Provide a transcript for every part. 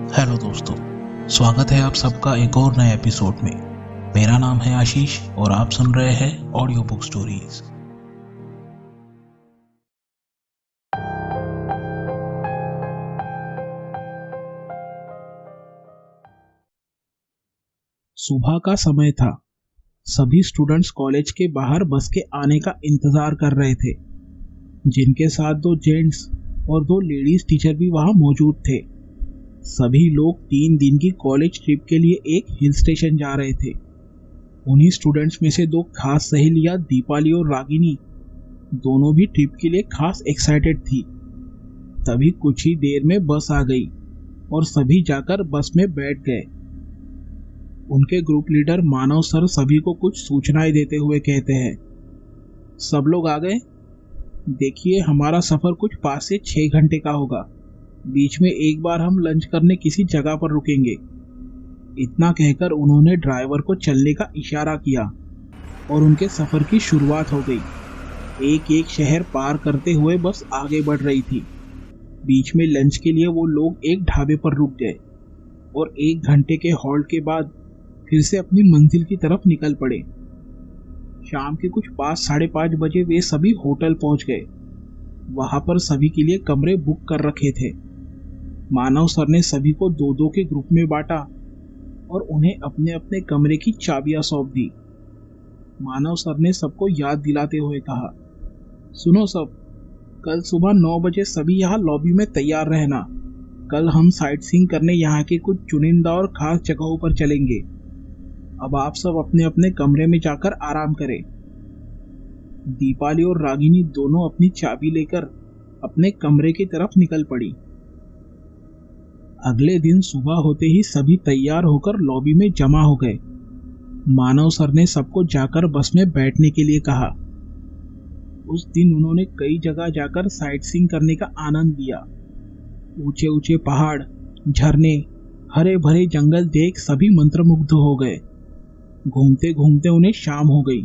Hello दोस्तों, स्वागत है आप सबका एक और नए एपिसोड में। मेरा नाम है आशीष और आप सुन रहे हैं ऑडियो बुक स्टोरीज। सुबह का समय था। सभी स्टूडेंट्स कॉलेज के बाहर बस के आने का इंतजार कर रहे थे, जिनके साथ 2 जेंट्स और 2 लेडीज टीचर भी वहां मौजूद थे। सभी लोग 3 दिन की कॉलेज ट्रिप के लिए एक हिल स्टेशन जा रहे थे। उन्हीं स्टूडेंट्स में से 2 खास सहेलियां दीपाली और रागिनी दोनों भी ट्रिप के लिए खास एक्साइटेड थी। तभी कुछ ही देर में बस आ गई और सभी जाकर बस में बैठ गए। उनके ग्रुप लीडर मानव सर सभी को कुछ सूचनाएं देते हुए कहते हैं, सब लोग आ गए? देखिए, हमारा सफर कुछ 5 से 6 घंटे का होगा। बीच में एक बार हम लंच करने किसी जगह पर रुकेंगे। इतना कहकर उन्होंने ड्राइवर को चलने का इशारा किया और उनके सफर की शुरुआत हो गई। एक एक शहर पार करते हुए बस आगे बढ़ रही थी। बीच में लंच के लिए वो लोग एक ढाबे पर रुक गए और 1 घंटे के हॉल्ट के बाद फिर से अपनी मंजिल की तरफ निकल पड़े। शाम के कुछ 5-5:30 बजे वे सभी होटल पहुंच गए। वहां पर सभी के लिए कमरे बुक कर रखे थे। मानव सर ने सभी को 2-2 के ग्रुप में बांटा और उन्हें अपने अपने कमरे की चाबियां सौंप दी। मानव सर ने सबको याद दिलाते हुए कहा, सुनो सब, कल सुबह 9 बजे सभी यहाँ लॉबी में तैयार रहना। कल हम साइट सीइंग करने यहाँ के कुछ चुनिंदा और खास जगहों पर चलेंगे। अब आप सब अपने अपने कमरे में जाकर आराम करें। दीपाली और रागिनी दोनों अपनी चाबी लेकर अपने कमरे की तरफ निकल पड़ी। अगले दिन सुबह होते ही सभी तैयार होकर लॉबी में जमा हो गए। मानव सर ने सबको जाकर बस में बैठने के लिए कहा। उस दिन उन्होंने कई जगह जाकर साइट सीइंग करने का आनंद लिया। ऊंचे ऊंचे पहाड़, झरने, हरे भरे जंगल देख सभी मंत्रमुग्ध हो गए। घूमते घूमते उन्हें शाम हो गई।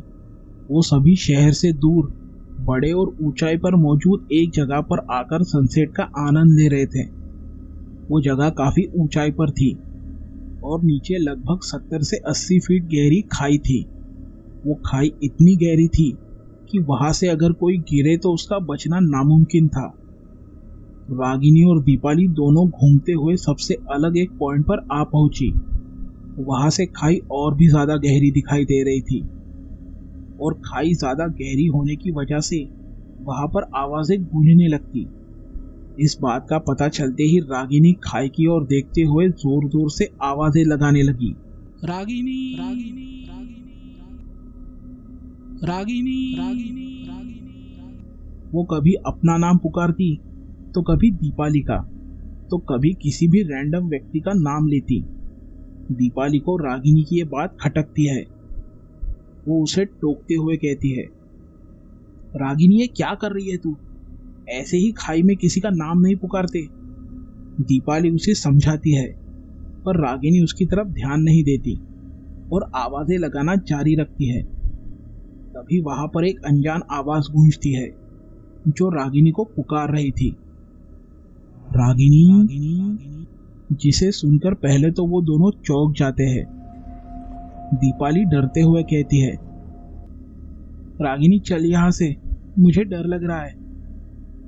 वो सभी शहर से दूर बड़े और ऊंचाई पर मौजूद एक जगह पर आकर सनसेट का आनंद ले रहे थे। वो जगह काफी ऊंचाई पर थी और नीचे लगभग 70 से 80 फीट गहरी खाई थी। वो खाई इतनी गहरी थी कि वहां से अगर कोई गिरे तो उसका बचना नामुमकिन था। रागिनी और दीपाली दोनों घूमते हुए सबसे अलग एक पॉइंट पर आ पहुंची। वहां से खाई और भी ज्यादा गहरी दिखाई दे रही थी और खाई ज्यादा गहरी होने की वजह से वहां पर आवाजें गूंजने लगती। इस बात का पता चलते ही रागिनी खाई की ओर देखते हुए जोर जोर से आवाजें लगाने लगी, रागिनी, रागिनी, रागिनी, रागिनी, रागिनी, रागिनी। वो कभी अपना नाम पुकारती तो कभी दीपाली का, तो कभी किसी भी रैंडम व्यक्ति का नाम लेती। दीपाली को रागिनी की ये बात खटकती है। वो उसे टोकते हुए कहती है, रागिनी, ये क्या कर रही है तू? ऐसे ही खाई में किसी का नाम नहीं पुकारते। दीपाली उसे समझाती है, पर रागिनी उसकी तरफ ध्यान नहीं देती और आवाजें लगाना जारी रखती है। तभी वहां पर एक अनजान आवाज गूंजती है जो रागिनी को पुकार रही थी, रागिनी, जिसे सुनकर पहले तो वो दोनों चौंक जाते हैं। दीपाली डरते हुए कहती है, रागिनी, चल यहां से, मुझे डर लग रहा है।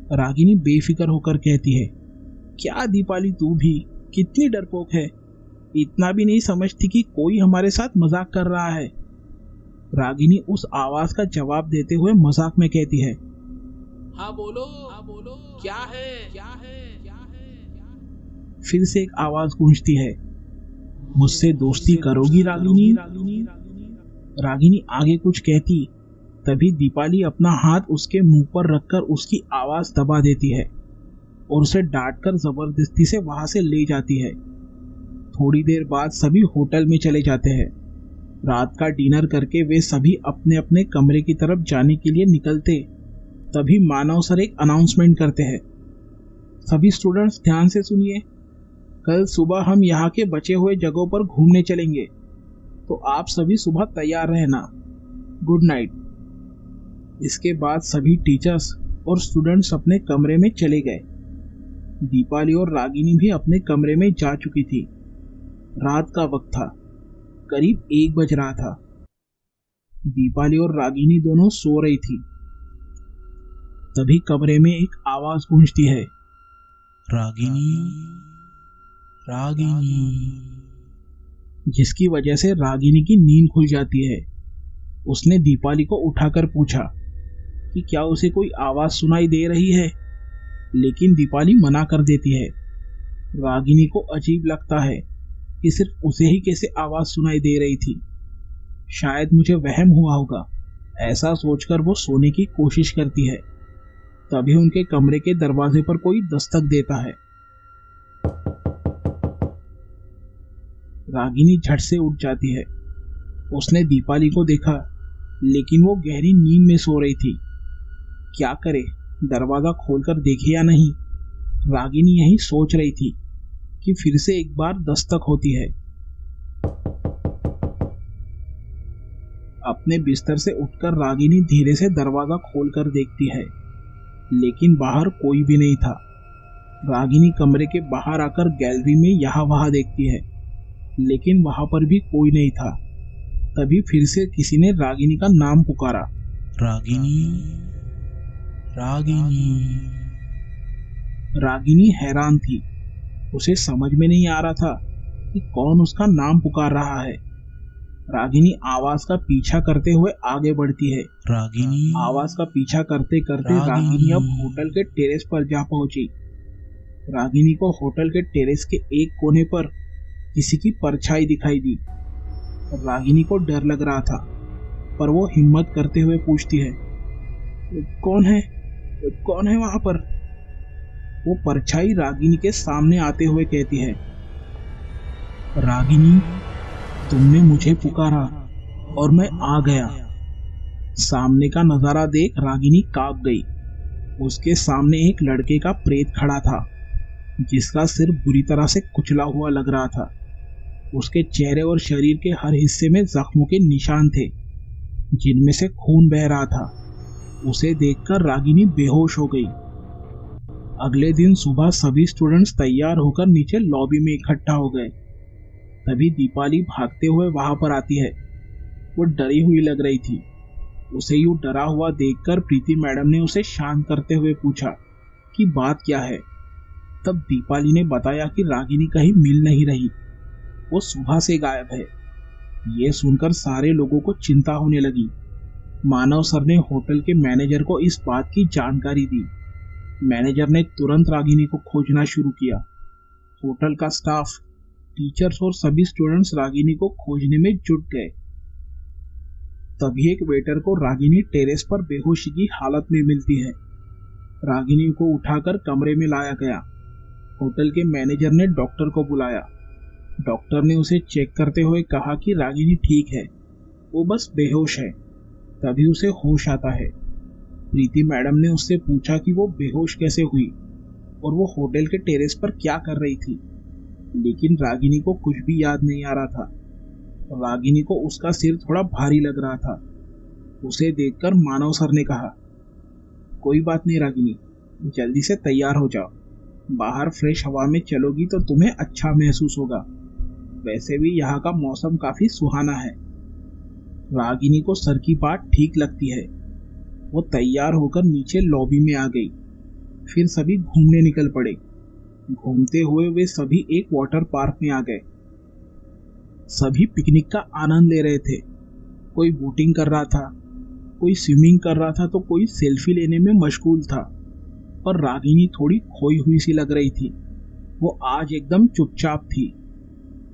रागिनी बेफिक्र होकर कहती है, क्या दीपाली, तू भी कितनी डरपोक है, इतना भी नहीं समझती कि कोई हमारे साथ मजाक कर रहा है। रागिनी उस आवाज का जवाब देते हुए मजाक में कहती है, हाँ बोलो, क्या है, क्या है, क्या है। फिर से एक आवाज गूंजती है, मुझसे दोस्ती करोगी रागिनी? रागिनी आगे कुछ कहती, तभी दीपाली अपना हाथ उसके मुंह पर रखकर उसकी आवाज दबा देती है और उसे डांटकर जबरदस्ती से वहां से ले जाती है। थोड़ी देर बाद सभी होटल में चले जाते हैं। रात का डिनर करके वे सभी अपने अपने कमरे की तरफ जाने के लिए निकलते। तभी मानव सर एक अनाउंसमेंट करते हैं, सभी स्टूडेंट्स ध्यान से सुनिए, कल सुबह हम यहाँ के बचे हुए जगहों पर घूमने चलेंगे, तो आप सभी सुबह तैयार रहना। Good night. इसके बाद सभी टीचर्स और स्टूडेंट्स अपने कमरे में चले गए। दीपाली और रागिनी भी अपने कमरे में जा चुकी थी। रात का वक्त था, करीब 1 बज रहा था। दीपाली और रागिनी दोनों सो रही थी। तभी कमरे में एक आवाज गूंजती है, रागिनी, रागिनी, जिसकी वजह से रागिनी की नींद खुल जाती है। उसने दीपाली को उठाकर पूछा कि क्या उसे कोई आवाज सुनाई दे रही है, लेकिन दीपाली मना कर देती है। रागिनी को अजीब लगता है कि सिर्फ उसे ही कैसे आवाज सुनाई दे रही थी। शायद मुझे वहम हुआ होगा, ऐसा सोचकर वो सोने की कोशिश करती है। तभी उनके कमरे के दरवाजे पर कोई दस्तक देता है। रागिनी झट से उठ जाती है। उसने दीपाली को देखा, लेकिन वो गहरी नींद में सो रही थी। क्या करे, दरवाजा खोलकर देखे या नहीं। रागिनी यही सोच रही थी कि फिर से एक बार दस्तक होती है। अपने बिस्तर से उठकर रागिनी धीरे से दरवाजा खोलकर देखती है, लेकिन बाहर कोई भी नहीं था। रागिनी कमरे के बाहर आकर गैलरी में यहाँ वहां देखती है, लेकिन वहां पर भी कोई नहीं था। तभी फिर से किसी ने रागिनी का नाम पुकारा, रागिनी, रागिनी। रागिनी हैरान थी। उसे समझ में नहीं आ रहा था कि कौन उसका नाम पुकार रहा है। रागिनी आवाज का पीछा करते हुए आगे बढ़ती है। रागिनी, आवाज का पीछा करते करते रागिनी अब होटल के टेरेस पर जा पहुंची। रागिनी को होटल के टेरेस के एक कोने पर किसी की परछाई दिखाई दी। रागिनी को डर लग रहा था, पर वो हिम्मत करते हुए पूछती है, कौन है, कौन है वहां पर? वो परछाई रागिनी के सामने आते हुए कहती है, रागिनी, तुमने मुझे पुकारा और मैं आ गया। सामने का नजारा देख रागिनी कांप गई। उसके सामने एक लड़के का प्रेत खड़ा था, जिसका सिर बुरी तरह से कुचला हुआ लग रहा था। उसके चेहरे और शरीर के हर हिस्से में जख्मों के निशान थे, जिनमें से खून बह रहा था। उसे देखकर रागिनी बेहोश हो गई। अगले दिन सुबह सभी स्टूडेंट्स तैयार होकर नीचे लॉबी में इकट्ठा हो गए। तभी दीपाली भागते हुए वहां पर आती है। वो डरी हुई लग रही थी। उसे यूं डरा हुआ देखकर प्रीति मैडम ने उसे शांत करते हुए पूछा कि बात क्या है। तब दीपाली ने बताया कि रागिनी कहीं मिल नहीं रही, वो सुबह से गायब है। ये सुनकर सारे लोगों को चिंता होने लगी। मानव सर ने होटल के मैनेजर को इस बात की जानकारी दी। मैनेजर ने तुरंत रागिनी को खोजना शुरू किया। होटल का स्टाफ, टीचर्स और सभी स्टूडेंट्स रागिनी को खोजने में जुट गए। तभी एक वेटर को रागिनी टेरेस पर बेहोशी की हालत में मिलती है। रागिनी को उठाकर कमरे में लाया गया। होटल के मैनेजर ने डॉक्टर को बुलाया। डॉक्टर ने उसे चेक करते हुए कहा कि रागिनी ठीक है, वो बस बेहोश है। तभी उसे होश आता है। प्रीति मैडम ने उससे पूछा कि वो बेहोश कैसे हुई और वो होटल के टेरेस पर क्या कर रही थी, लेकिन रागिनी को कुछ भी याद नहीं आ रहा था। रागिनी को उसका सिर थोड़ा भारी लग रहा था। उसे देखकर मानव सर ने कहा, कोई बात नहीं रागिनी, जल्दी से तैयार हो जाओ। बाहर फ्रेश हवा में चलोगी तो तुम्हें अच्छा महसूस होगा। वैसे भी यहाँ का मौसम काफी सुहाना है। रागिनी को सर की बात ठीक लगती है। वो तैयार होकर नीचे लॉबी में आ गई। फिर सभी घूमने निकल पड़े। घूमते हुए वे सभी एक वाटर पार्क में आ गए। सभी पिकनिक का आनंद ले रहे थे। कोई बोटिंग कर रहा था, कोई स्विमिंग कर रहा था, तो कोई सेल्फी लेने में मशगूल था। पर रागिनी थोड़ी खोई हुई सी लग रही थी। वो आज एकदम चुपचाप थी।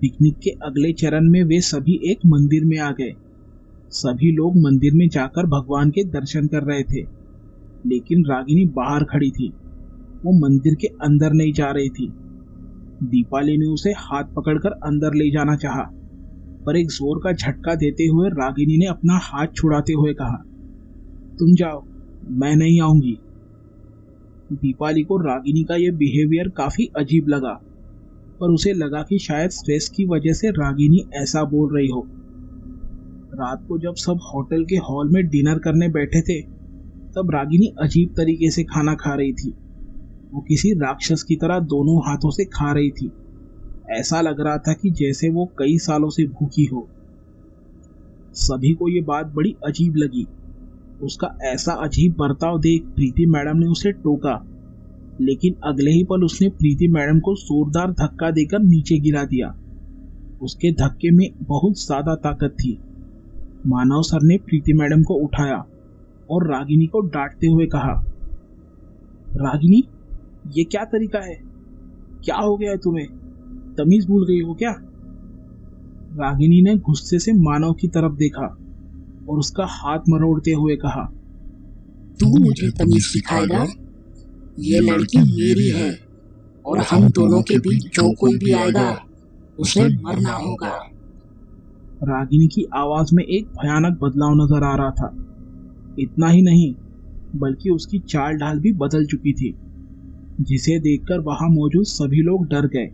पिकनिक के अगले चरण में वे सभी एक मंदिर में आ गए। सभी लोग मंदिर में जाकर भगवान के दर्शन कर रहे थे, लेकिन रागिनी बाहर खड़ी थी। वो मंदिर के अंदर नहीं जा रही थी। दीपाली ने उसे हाथ पकड़कर अंदर ले जाना चाहा, पर एक जोर का झटका देते हुए रागिनी ने अपना हाथ छुड़ाते हुए कहा, तुम जाओ, मैं नहीं आऊंगी। दीपाली को रागिनी का यह बिहेवियर काफी अजीब लगा, पर उसे लगा कि शायद स्ट्रेस की वजह से रागिनी ऐसा बोल रही हो। रात को जब सब होटल के हॉल में डिनर करने बैठे थे, तब रागिनी अजीब तरीके से खाना खा रही थी। वो किसी राक्षस की तरह दोनों हाथों से खा रही थी। ऐसा लग रहा था कि जैसे वो कई सालों से भूखी हो। सभी को ये बात बड़ी अजीब लगी। उसका ऐसा अजीब बर्ताव देख प्रीति मैडम ने उसे टोका, लेकिन अगले ही पल उसने प्रीति मैडम को जोरदार धक्का देकर नीचे गिरा दिया। उसके धक्के में बहुत ज्यादा ताकत थी। मानव सर ने प्रीति मैडम को उठाया और रागिनी को डांटते हुए कहा, रागिनी, ये क्या तरीका है? क्या हो गया है तुम्हें? तमीज भूल गई हो क्या? रागिनी ने गुस्से से मानव की तरफ देखा और उसका हाथ मरोड़ते हुए कहा, तू मुझे तमीज सिखाएगा? ये लड़की मेरी है और हम दोनों के बीच जो कोई भी आएगा उसे मरना होगा। रागिनी की आवाज में एक भयानक बदलाव नजर आ रहा था। इतना ही नहीं, बल्कि उसकी चाल ढाल भी बदल चुकी थी, जिसे देखकर वहां मौजूद सभी लोग डर गए।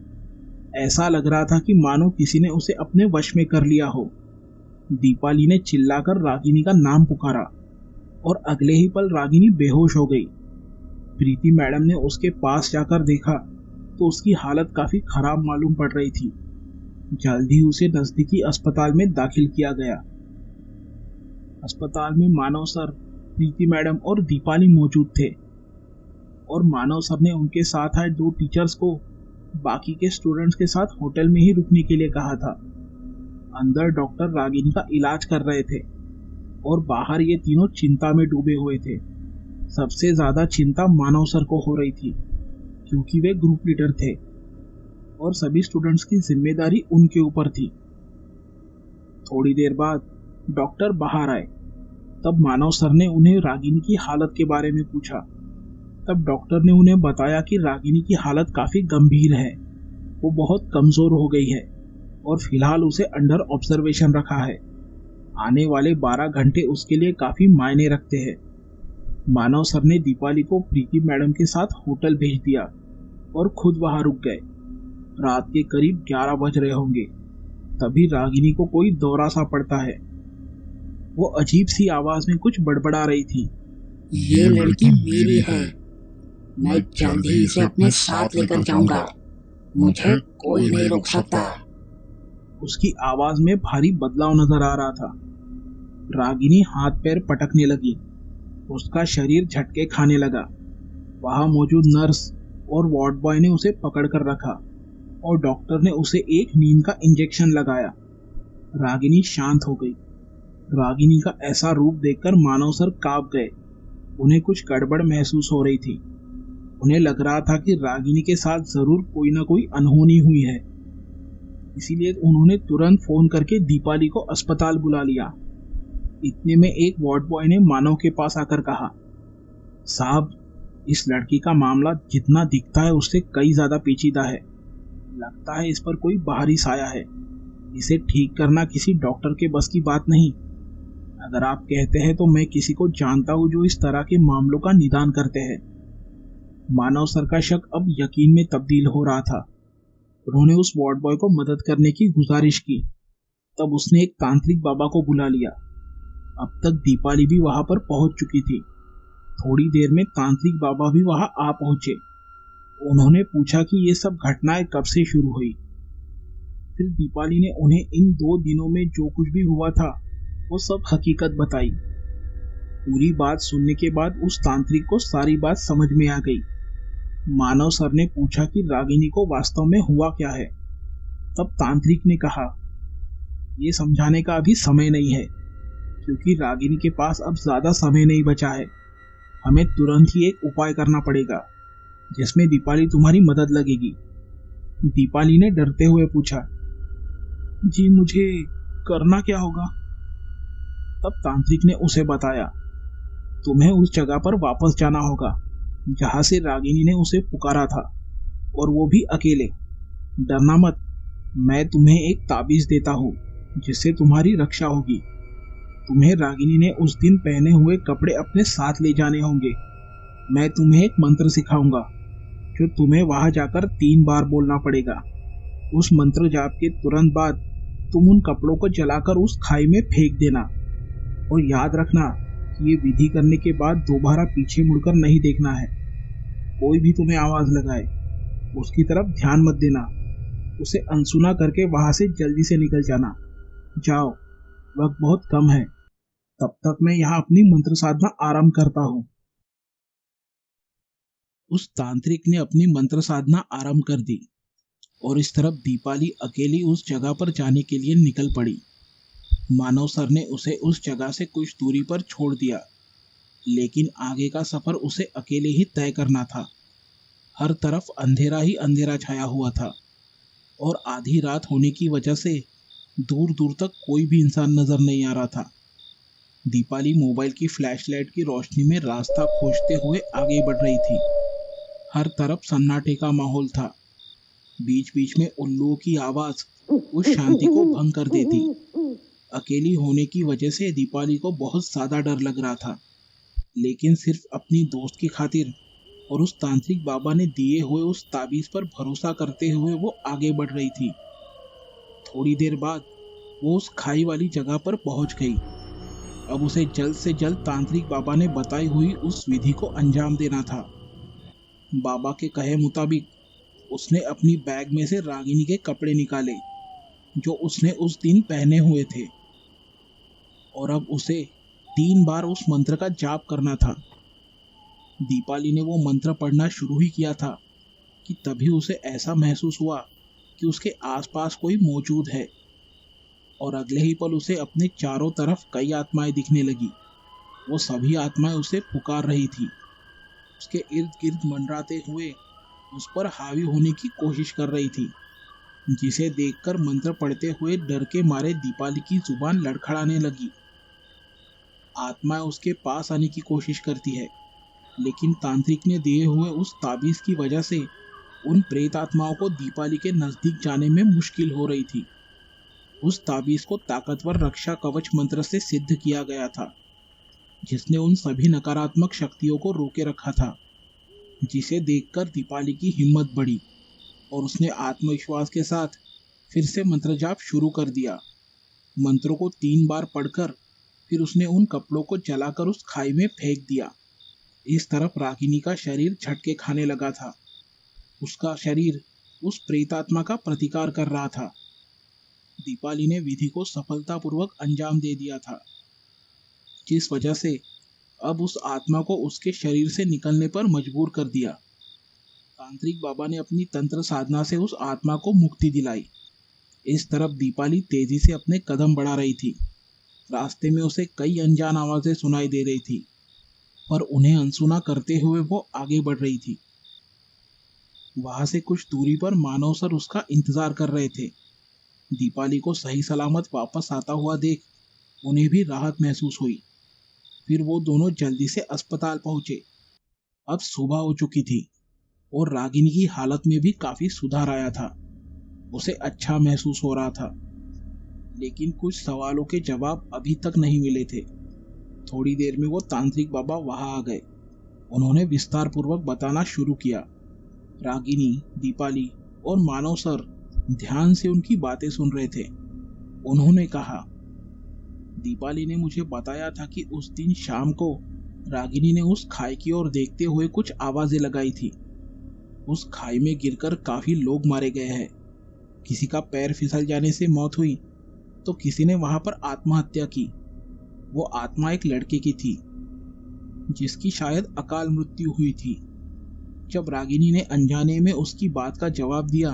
ऐसा लग रहा था कि मानो किसी ने उसे अपने वश में कर लिया हो। दीपाली ने चिल्लाकर रागिनी का नाम पुकारा और अगले ही पल रागिनी बेहोश हो गई। प्रीति मैडम ने उसके पास जाकर देखा तो उसकी हालत काफी खराब मालूम पड़ रही थी। जल्दी उसे नजदीकी अस्पताल में दाखिल किया गया। अस्पताल में मानव सर, प्रीति मैडम और दीपाली मौजूद थे और मानव सर ने उनके साथ आए 2 टीचर्स को बाकी के स्टूडेंट्स के साथ होटल में ही रुकने के लिए कहा था। अंदर डॉक्टर रागिनी का इलाज कर रहे थे और बाहर ये तीनों चिंता में डूबे हुए थे। सबसे ज्यादा चिंता मानव सर को हो रही थी, क्योंकि वे ग्रुप लीडर थे और सभी स्टूडेंट्स की जिम्मेदारी उनके ऊपर थी। थोड़ी देर बाद डॉक्टर बाहर आए। तब मानव सर ने उन्हें रागिनी की हालत के बारे में पूछा। तब डॉक्टर ने उन्हें बताया कि रागिनी की हालत काफी गंभीर है। वो बहुत कमजोर हो गई है और फिलहाल उसे अंडर ऑब्जर्वेशन रखा है। आने वाले 12 घंटे उसके लिए काफी मायने रखते हैं। मानव सर ने दीपाली को प्रीति मैडम के साथ होटल भेज दिया और खुद वहां रुक गए। रात के करीब 11 बज रहे होंगे। तभी रागिनी को कोई दौरा सा पड़ता है। वो अजीब सी आवाज में कुछ बड़बड़ा रही थी। ये लड़की मेरी है, मैं जल्द ही इसे अपने साथ लेकर जाऊंगा, मुझे कोई नहीं रोक सकता। उसकी आवाज में भारी बदलाव नजर आ रहा था। रागिनी हाथ पैर पटकने लगी। उसका शरीर झटके खाने लगा। वहां मौजूद नर्स और वार्ड बॉय ने उसे पकड़कर रखा और डॉक्टर ने उसे एक नींद का इंजेक्शन लगाया। रागिनी शांत हो गई। रागिनी का ऐसा रूप देखकर मानव सर कांप गए। उन्हें कुछ गड़बड़ महसूस हो रही थी। उन्हें लग रहा था कि रागिनी के साथ जरूर कोई ना कोई अनहोनी हुई है। इसीलिए उन्होंने तुरंत फोन करके दीपाली को अस्पताल बुला लिया। इतने में एक वार्ड बॉय ने मानव के पास आकर कहा, साहब, इस लड़की का मामला जितना दिखता है उससे कई ज्यादा पेचीदा है। लगता है इस पर कोई बाहरी साया है। इसे ठीक करना किसी डॉक्टर के बस की बात नहीं। अगर आप कहते हैं तो मैं किसी को जानता हूं जो इस तरह के मामलों का निदान करते हैं। मानव सर का शक अब यकीन में तब्दील हो रहा था। उन्होंने उस वार्ड बॉय को मदद करने की गुजारिश की। तब उसने एक तांत्रिक बाबा को बुला लिया। अब तक दीपाली भी वहां पर पहुंच चुकी थी। थोड़ी देर में तांत्रिक बाबा भी वहां आ पहुंचे। उन्होंने पूछा कि ये सब घटनाएं कब से शुरू हुई। फिर दीपाली ने उन्हें इन 2 दिनों में जो कुछ भी हुआ था वो सब हकीकत बताई। पूरी बात सुनने के बाद उस तांत्रिक को सारी बात समझ में आ गई। मानव सर ने पूछा कि रागिनी को वास्तव में हुआ क्या है। तब तांत्रिक ने कहा, ये समझाने का अभी समय नहीं है, क्योंकि रागिनी के पास अब ज्यादा समय नहीं बचा है। हमें तुरंत ही एक उपाय करना पड़ेगा जिसमें दीपाली तुम्हारी मदद लगेगी। दीपाली ने डरते हुए पूछा, जी मुझे करना क्या होगा? तब तांत्रिक ने उसे बताया, तुम्हें उस जगह पर वापस जाना होगा जहां से रागिनी ने उसे पुकारा था, और वो भी अकेले। डरना मत, मैं तुम्हें एक ताबीज देता हूँ जिससे तुम्हारी रक्षा होगी। तुम्हें रागिनी ने उस दिन पहने हुए कपड़े अपने साथ ले जाने होंगे। मैं तुम्हें एक मंत्र सिखाऊंगा जो तुम्हें वहां जाकर 3 बार बोलना पड़ेगा। उस मंत्र जाप के तुरंत बाद तुम उन कपड़ों को जलाकर उस खाई में फेंक देना, और याद रखना कि ये विधि करने के बाद दोबारा पीछे मुड़कर नहीं देखना है। कोई भी तुम्हें आवाज लगाए उसकी तरफ ध्यान मत देना, उसे अनसुना करके वहां से जल्दी से निकल जाना। जाओ, वक्त बहुत कम है, तब तक मैं यहाँ अपनी मंत्र साधना आरंभ करता हूँ। उस तांत्रिक ने अपनी मंत्र साधना आरंभ कर दी और इस तरफ दीपाली अकेली उस जगह पर जाने के लिए निकल पड़ी। मानव सर ने उसे उस जगह से कुछ दूरी पर छोड़ दिया, लेकिन आगे का सफर उसे अकेले ही तय करना था। हर तरफ अंधेरा ही अंधेरा छाया हुआ था और आधी रात होने की वजह से दूर दूर तक कोई भी इंसान नजर नहीं आ रहा था। दीपाली मोबाइल की फ्लैशलाइट की रोशनी में रास्ता खोजते हुए आगे बढ़ रही थी। हर तरफ सन्नाटे का माहौल था। बीच बीच में उल्लुओं की आवाज उस शांति को भंग कर देती। अकेली होने की वजह से दीपाली को बहुत ज्यादा डर लग रहा था, लेकिन सिर्फ अपनी दोस्त की खातिर और उस तांत्रिक बाबा ने दिए हुए उस ताबीज पर भरोसा करते हुए वो आगे बढ़ रही थी। थोड़ी देर बाद वो उस खाई वाली जगह पर पहुंच गई। अब उसे जल्द से जल्द तांत्रिक बाबा ने बताई हुई उस विधि को अंजाम देना था। बाबा के कहे मुताबिक उसने अपनी बैग में से रागिनी के कपड़े निकाले जो उसने उस दिन पहने हुए थे, और अब उसे 3 बार उस मंत्र का जाप करना था। दीपाली ने वो मंत्र पढ़ना शुरू ही किया था कि तभी उसे ऐसा महसूस हुआ कि उसके आसपास कोई मौजूद है, और अगले ही पल उसे अपने चारों तरफ कई आत्माएं दिखने लगी। वो सभी आत्माएं उसे पुकार रही थी, उसके इर्द गिर्द मंडराते हुए उस पर हावी होने की कोशिश कर रही थी, जिसे देखकर मंत्र पढ़ते हुए डर के मारे दीपाली की जुबान लड़खड़ाने लगी। आत्माएं उसके पास आने की कोशिश करती है, लेकिन तांत्रिक ने दिए हुए उस ताबीज की वजह से उन प्रेत आत्माओं को दीपाली के नजदीक जाने में मुश्किल हो रही थी। उस ताबीज को ताकतवर रक्षा कवच मंत्र से सिद्ध किया गया था, जिसने उन सभी नकारात्मक शक्तियों को रोके रखा था, जिसे देखकर दीपाली की हिम्मत बढ़ी और उसने आत्मविश्वास के साथ फिर से मंत्र जाप शुरू कर दिया। मंत्रों को 3 बार पढ़कर फिर उसने उन कपड़ों को जलाकर उस खाई में फेंक दिया। इस तरफ रागिनी का शरीर झटके खाने लगा था। उसका शरीर उस प्रेतात्मा का प्रतिकार कर रहा था। दीपाली ने विधि को सफलतापूर्वक अंजाम दे दिया था, जिस वजह से अब उस आत्मा को उसके शरीर से निकलने पर मजबूर कर दिया। तांत्रिक बाबा ने अपनी तंत्र साधना से उस आत्मा को मुक्ति दिलाई। इस तरफ दीपाली तेजी से अपने कदम बढ़ा रही थी। रास्ते में उसे कई अनजान आवाजें सुनाई दे रही थी, पर उन्हें अनसुना करते हुए वो आगे बढ़ रही थी। वहां से कुछ दूरी पर मानव सर उसका इंतजार कर रहे थे। दीपाली को सही सलामत वापस आता हुआ देख उन्हें भी राहत महसूस हुई। फिर वो दोनों जल्दी से अस्पताल पहुंचे। अब सुबह हो चुकी थी और रागिनी की हालत में भी काफी सुधार आया था। उसे अच्छा महसूस हो रहा था, लेकिन कुछ सवालों के जवाब अभी तक नहीं मिले थे। थोड़ी देर में वो तांत्रिक बाबा वहां आ गए। उन्होंने विस्तार पूर्वक बताना शुरू किया। रागिनी, दीपाली और मानव सर ध्यान से उनकी बातें सुन रहे थे। उन्होंने कहा, दीपाली ने मुझे बताया था कि उस दिन शाम को रागिनी ने उस खाई की ओर देखते हुए कुछ आवाजें लगाई थी। उस खाई में गिरकर काफी लोग मारे गए हैं। किसी का पैर फिसल जाने से मौत हुई तो किसी ने वहां पर आत्महत्या की। वो आत्मा एक लड़के की थी, जिसकी शायद अकाल मृत्यु हुई थी। जब रागिनी ने अनजाने में उसकी बात का जवाब दिया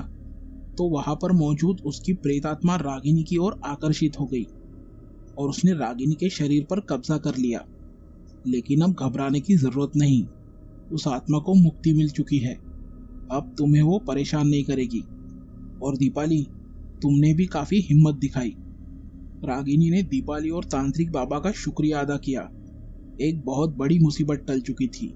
तो वहां पर मौजूद उसकी प्रेतात्मा रागिनी की ओर आकर्षित हो गई और उसने रागिनी के शरीर पर कब्जा कर लिया। लेकिन अब घबराने की जरूरत नहीं, उस आत्मा को मुक्ति मिल चुकी है। अब तुम्हें वो परेशान नहीं करेगी। और दीपाली, तुमने भी काफी हिम्मत दिखाई। रागिनी ने दीपाली और तांत्रिक बाबा का शुक्रिया अदा किया। एक बहुत बड़ी मुसीबत टल चुकी थी।